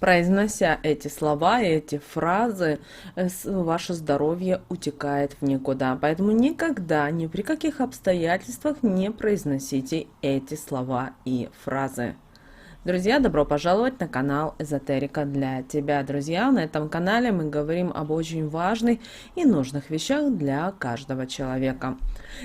Произнося эти слова и эти фразы, ваше здоровье утекает в никуда. Поэтому никогда, ни при каких обстоятельствах не произносите эти слова и фразы. Друзья, добро пожаловать на канал Эзотерика для тебя. Друзья, на этом канале мы говорим об очень важных и нужных вещах для каждого человека.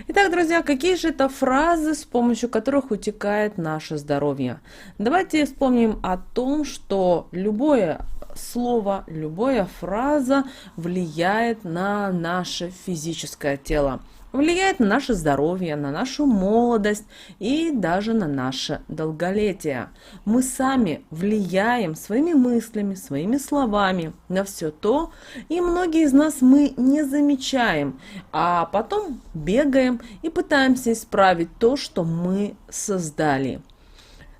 Итак, друзья, какие же это фразы, с помощью которых утекает наше здоровье? Давайте вспомним о том, что любое слово, любая фраза влияет на наше физическое тело. Влияет на наше здоровье, на нашу молодость и даже на наше долголетие. Мы сами влияем своими мыслями, своими словами на все то, и многие из нас мы не замечаем, а потом бегаем и пытаемся исправить то, что мы создали.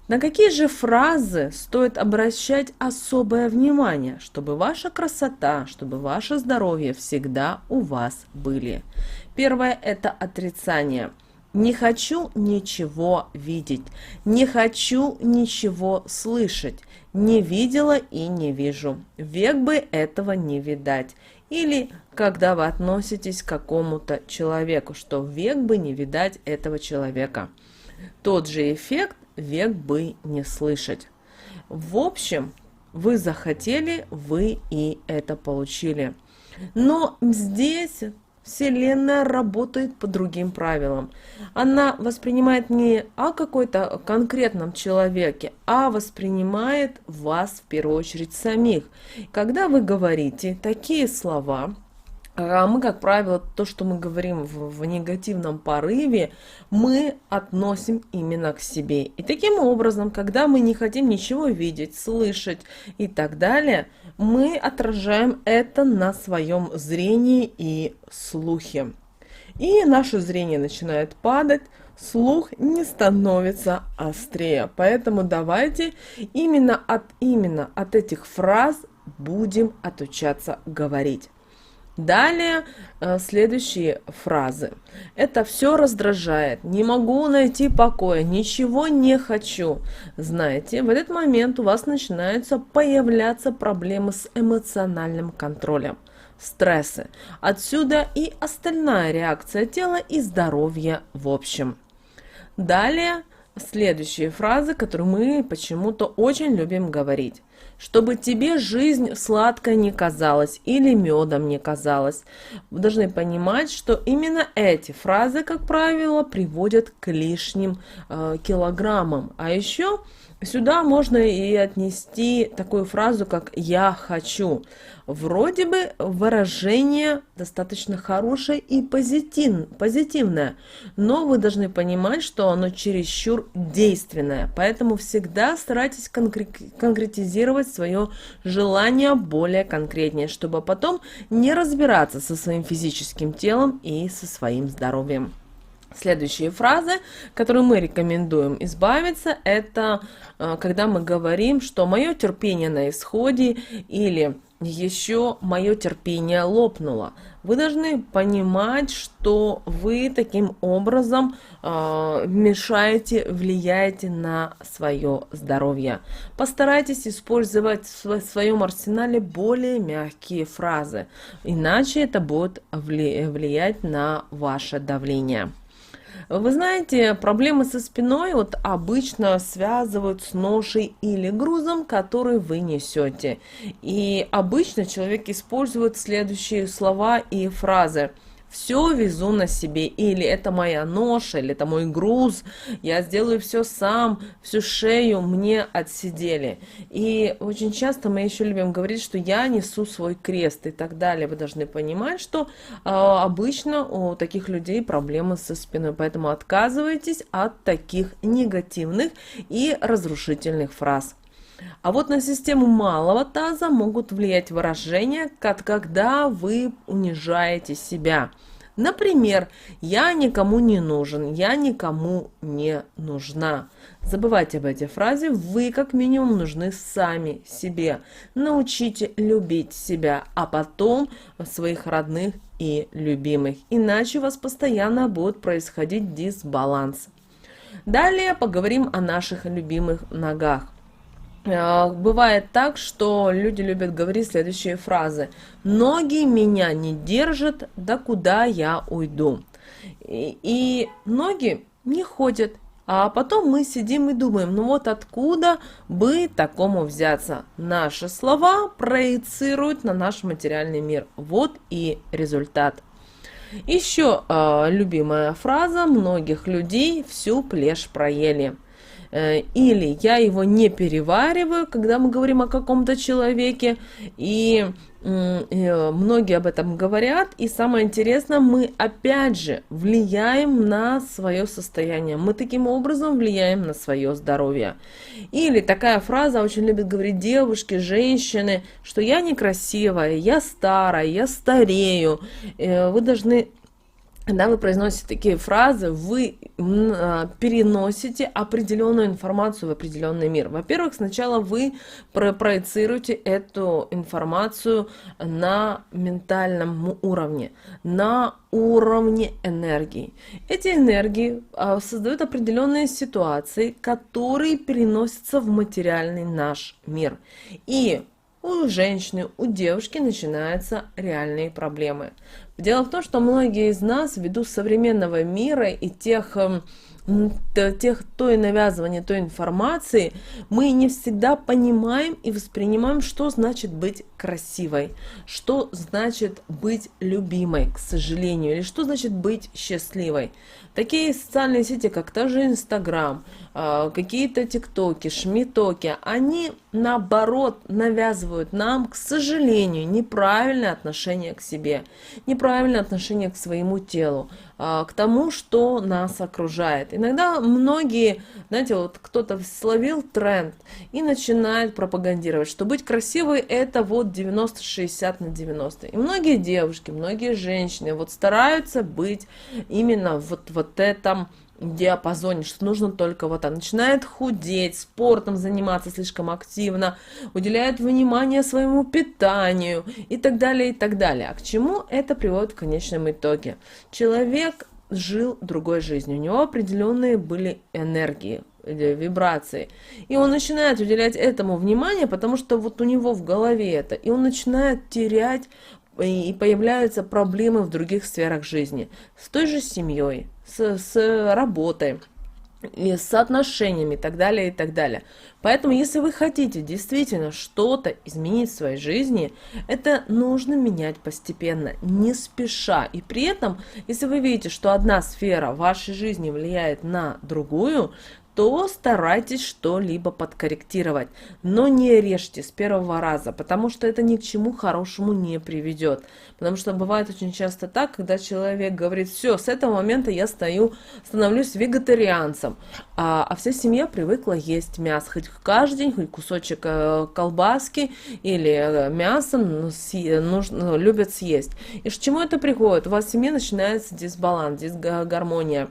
На какие же фразы стоит обращать особое внимание, чтобы ваша красота, чтобы ваше здоровье всегда у вас были? Первое – это отрицание. Не хочу ничего видеть, не хочу ничего слышать, не видела и не вижу, век бы этого не видать. Или когда вы относитесь к какому-то человеку, что век бы не видать этого человека. Тот же эффект век бы не слышать. В общем, вы захотели, вы и это получили. Но здесь Вселенная работает по другим правилам. Она воспринимает не о какой-то конкретном человеке, а воспринимает вас в первую очередь самих. Когда вы говорите такие слова, мы, как правило, то, что мы говорим в негативном порыве, мы относим именно к себе. И таким образом, когда мы не хотим ничего видеть, слышать и так далее, мы отражаем это на своем зрении и слухе. И наше зрение начинает падать, слух не становится острее. Поэтому давайте именно от этих фраз будем отучаться говорить. Далее следующие фразы. Это все раздражает, не могу найти покоя, ничего не хочу. Знаете, в этот момент у вас начинаются появляться проблемы с эмоциональным контролем, стрессы. Отсюда и остальная реакция тела и здоровья в общем. Далее следующие фразы, которые мы почему-то очень любим говорить. Чтобы тебе жизнь сладкой не казалась или медом не казалась. Вы должны понимать, что именно эти фразы, как правило, приводят к лишним килограммам. А еще сюда можно и отнести такую фразу, как «я хочу». Вроде бы выражение достаточно хорошее и позитивное, но вы должны понимать, что оно чересчур действенное. Поэтому всегда старайтесь конкретизировать свое желание более конкретнее, чтобы потом не разбираться со своим физическим телом и со своим здоровьем. Следующие фразы, которые мы рекомендуем избавиться, это когда мы говорим, что мое терпение на исходе или еще мое терпение лопнуло. Вы должны понимать, что вы таким образом мешаете, влияете на свое здоровье. Постарайтесь использовать в своем арсенале более мягкие фразы, иначе это будет влиять на ваше давление. Вы знаете, проблемы со спиной обычно связывают с ношей или грузом, который вы несете. И обычно человек использует следующие слова и фразы. Все везу на себе, или это моя ноша, или это мой груз, я сделаю все сам, всю шею мне отсидели. И очень часто мы еще любим говорить, что я несу свой крест и так далее. Вы должны понимать, что обычно у таких людей проблемы со спиной, поэтому отказывайтесь от таких негативных и разрушительных фраз. А вот на систему малого таза могут влиять выражения, когда вы унижаете себя. Например, «я никому не нужен», «я никому не нужна». Забывайте об этой фразе, вы как минимум нужны сами себе. Научите любить себя, а потом своих родных и любимых. Иначе у вас постоянно будет происходить дисбаланс. Далее поговорим о наших любимых ногах. Бывает так, что люди любят говорить следующие фразы. «Ноги меня не держат, да куда я уйду?» И ноги не ходят. А потом мы сидим и думаем, ну вот откуда бы такому взяться? Наши слова проецируют на наш материальный мир. Вот и результат. Еще любимая фраза многих людей: «Всю плешь проели». Или я его не перевариваю, когда мы говорим о каком-то человеке, и многие об этом говорят, и самое интересное, мы опять же влияем на свое состояние, мы таким образом влияем на свое здоровье. Или такая фраза очень любят говорить девушки, женщины, что я некрасивая, я старая, я старею. Вы должны... Когда вы произносите такие фразы, вы переносите определенную информацию в определенный мир. Во-первых, сначала вы проецируете эту информацию на ментальном уровне, на уровне энергии. Эти энергии создают определенные ситуации, которые переносятся в материальный наш мир. И у женщины, у девушки начинаются реальные проблемы. Дело в том, что многие из нас, ввиду современного мира и той навязывания той информации, мы не всегда понимаем и воспринимаем, что значит быть красивой, что значит быть любимой, к сожалению, или что значит быть счастливой. Такие социальные сети, как тоже Инстаграм, какие-то ТикТоки, Шмитоки, они наоборот навязывают нам, к сожалению, неправильное отношение к себе, неправильное отношение к своему телу, к тому, что нас окружает. Иногда многие, знаете, вот кто-то словил тренд и начинает пропагандировать, что быть красивой это вот 90-60 на 90. И многие девушки, многие женщины вот стараются быть именно вот этом диапазоне, что нужно только вот так. Начинает худеть, спортом заниматься слишком активно, уделяет внимание своему питанию и так далее, и так далее. А к чему это приводит в конечном итоге? Человек жил другой жизнью, у него определенные были энергии, вибрации. И он начинает уделять этому внимание, потому что вот у него в голове это. И он начинает терять, и появляются проблемы в других сферах жизни. С той же семьей, с работой, и с отношениями и так далее, и так далее. Поэтому, если вы хотите действительно что-то изменить в своей жизни, это нужно менять постепенно, не спеша. И при этом, если вы видите, что одна сфера вашей жизни влияет на другую, то старайтесь что-либо подкорректировать, но не режьте с первого раза, потому что это ни к чему хорошему не приведет. Потому что бывает очень часто так, когда человек говорит: все, с этого момента я становлюсь вегетарианцем, а вся семья привыкла есть мясо, хоть каждый день, хоть кусочек колбаски или мяса любят съесть. И к чему это приходит? У вас в семье начинается дисбаланс, дисгармония.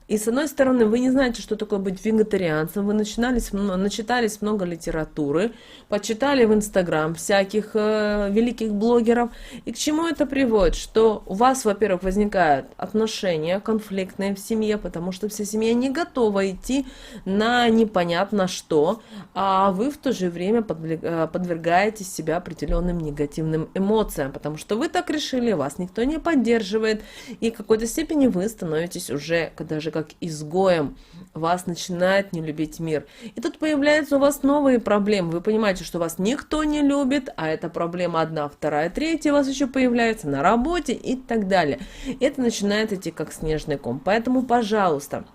И с одной стороны, вы не знаете, что такое быть вегетарианцем, вы начитались много литературы, почитали в Инстаграм всяких великих блогеров. И к чему это приводит? Что у вас, во-первых, возникают отношения конфликтные в семье, потому что вся семья не готова идти на непонятно что, а вы в то же время подвергаете себя определенным негативным эмоциям, потому что вы так решили, вас никто не поддерживает, и в какой-то степени вы становитесь уже даже как изгоем, вас начинает не любить мир. И тут появляются у вас новые проблемы. Вы понимаете, что вас никто не любит, а эта проблема одна, вторая, третья у вас еще появляется на работе и так далее. Это начинает идти как снежный ком. Поэтому, пожалуйста,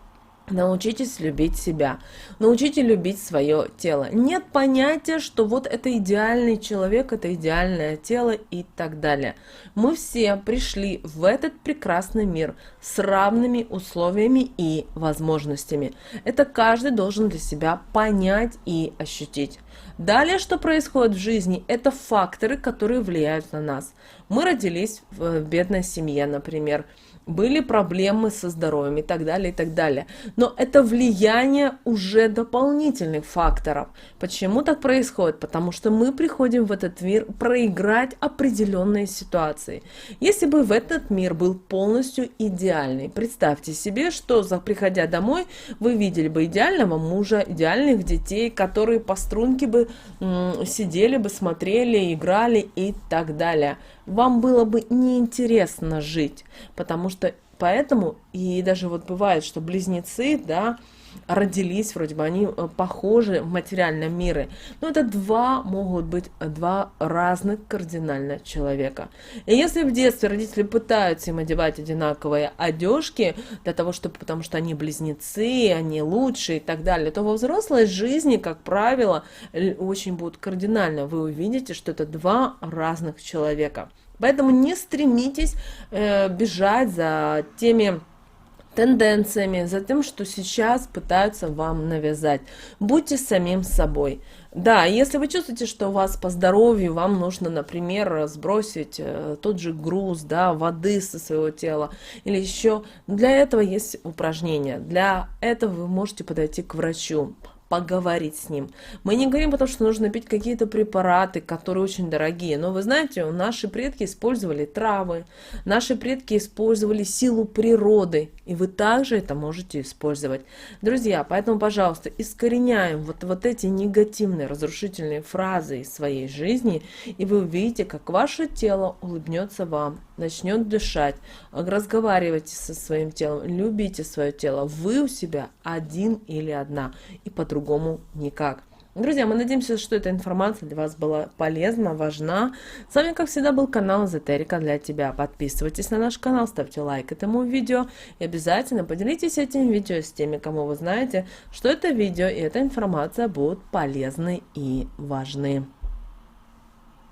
научитесь любить себя, научите любить свое тело. Нет понятия, что вот это идеальный человек, это идеальное тело и так далее. Мы все пришли в этот прекрасный мир с равными условиями и возможностями. Это каждый должен для себя понять и ощутить. Далее, что происходит в жизни, это факторы, которые влияют на нас. Мы родились в бедной семье, например. были проблемы со здоровьем и так далее, и так далее. Но это влияние уже дополнительных факторов. Почему так происходит? Потому что мы приходим в этот мир проиграть определенные ситуации. Если бы в этот мир был полностью идеальный, представьте себе, что приходя домой, вы видели бы идеального мужа, идеальных детей, которые по струнке бы сидели бы, смотрели, играли и так далее. Вам было бы неинтересно жить, потому что поэтому, и даже вот бывает, что близнецы, да, родились, вроде бы они похожи в материальном мире, но это могут быть два разных кардинально человека. И если в детстве родители пытаются им одевать одинаковые одежки, для того, чтобы, потому что они близнецы, они лучшие и так далее, то во взрослой жизни, как правило, очень будут кардинально. Вы увидите, что это два разных человека. Поэтому не стремитесь бежать за теми тенденциями, за тем, что сейчас пытаются вам навязать. Будьте самим собой. Да, если вы чувствуете, что у вас по здоровью, вам нужно, например, сбросить тот же груз, да, воды со своего тела, или еще, для этого есть упражнения. Для этого вы можете подойти к врачу, поговорить с ним. Мы не говорим, потому что нужно пить какие-то препараты, которые очень дорогие. Но вы знаете, наши предки использовали травы, наши предки использовали силу природы, и вы также это можете использовать. Друзья, поэтому, пожалуйста, искореняем вот эти негативные, разрушительные фразы из своей жизни, и вы увидите, как ваше тело улыбнется вам, начнет дышать, разговаривайте со своим телом, любите свое тело. Вы у себя один или одна, и по-другому никак. Друзья, мы надеемся, что эта информация для вас была полезна, важна. С вами, как всегда, был канал Эзотерика для тебя. Подписывайтесь на наш канал, ставьте лайк этому видео и обязательно поделитесь этим видео с теми, кому вы знаете, что это видео и эта информация будут полезны и важны.